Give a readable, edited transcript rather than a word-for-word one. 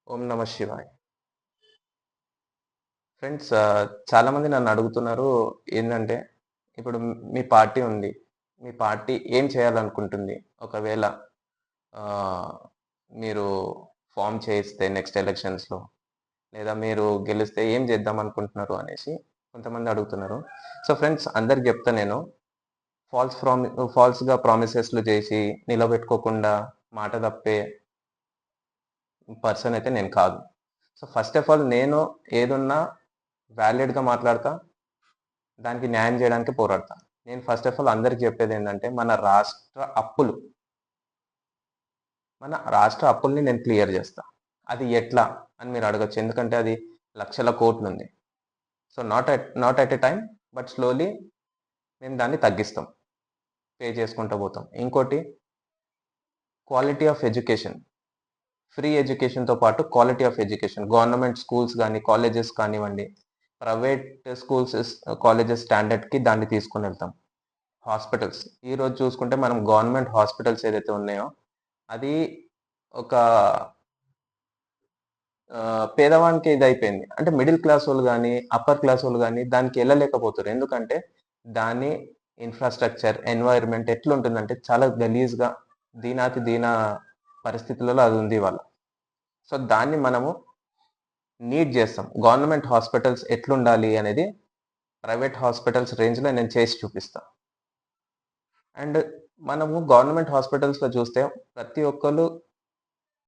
ఓం నమ శివాయ. ఫ్రెండ్స్, చాలామంది నన్ను అడుగుతున్నారు ఏందంటే, ఇప్పుడు మీ పార్టీ ఉంది. మీ పార్టీ ఏం చేయాలనుకుంటుంది? ఒకవేళ ఆహ్, మీరు ఫార్మ్ చేస్తే నెక్స్ట్ ఎలక్షన్స్‌లో లేదా మీరు గెలిస్తే ఏం చేద్దామనుకుంటున్నారు అనేసి కొంతమంది అడుగుతున్నారు. సో, ఫ్రెండ్స్ అందరికి చెప్తా నేను ఫాల్స్‌గా ప్రామిసెస్‌లు చేసి నిలబెట్టుకోకుండా మాట తప్పే పర్సన్ అయితే నేను కాదు. సో, ఫస్ట్ ఆఫ్ ఆల్ నేను ఏదున్నా వాలిడ్‌గా మాట్లాడతా. దానికి న్యాయం చేయడానికి పోరాడతా. నేను ఫస్ట్ ఆఫ్ ఆల్ అందరికి చెప్పేదేందంటే, మన రాష్ట్ర అప్పుల్ని నేను క్లియర్ జేస్తా. అది ఎట్లా అని మీరు అడగొచ్చు. ఎందుకంటే అది లక్షల కోట్లుంది. So, not at a time, but slowly మేము దాన్ని తగ్గిస్తాం. పే చేసుకుంటూ పోతాం. ఇంకోటి క్వాలిటీ ఆఫ్ ఎడ్యుకేషన్. ఫ్రీ ఎడ్యుకేషన్‌తో పాటు quality of education. Government schools గాని, కాలేజెస్ కానివ్వండి, ప్రైవేట్ కాలేజెస్ స్టాండర్డ్‌కి దాన్ని తీసుకొనెళ్తాం. హాస్పిటల్స్. ఈరోజు చూసుకుంటే మనం గవర్నమెంట్ హాస్పిటల్స్ ఏదైతే ఉన్నాయో, అది ఒక పేదవానికి ఇదైపోయింది. అంటే మిడిల్ క్లాసోళ్ళు గాని, అప్పర్ క్లాసోళ్ళు గాని దానికి ఎళ్ళలేకపోతుర్రు. ఎందుకంటే దాని ఇన్‌ఫ్రాస్ట్రక్చర్, ఎన్వైర్న్‌మెంట్ ఎట్లుంటుందంటే చాలా గలీజ్‌గా దీనాతి దీన పరిస్థితులలో అది ఉంది ఇవాళ. సో, దాన్ని మనము నీట్ జేస్తాం. గవర్నమెంట్ హాస్పిటల్స్ ఎట్లుండాలి అనేది ప్రైవేట్ హాస్పిటల్స్ రేంజ్‌లో నేను చేసి చూపిస్తా. అండ్ మనము గవర్నమెంట్ హాస్పిటల్స్‌లో చూస్తే ప్రతి ఒక్కళ్ళు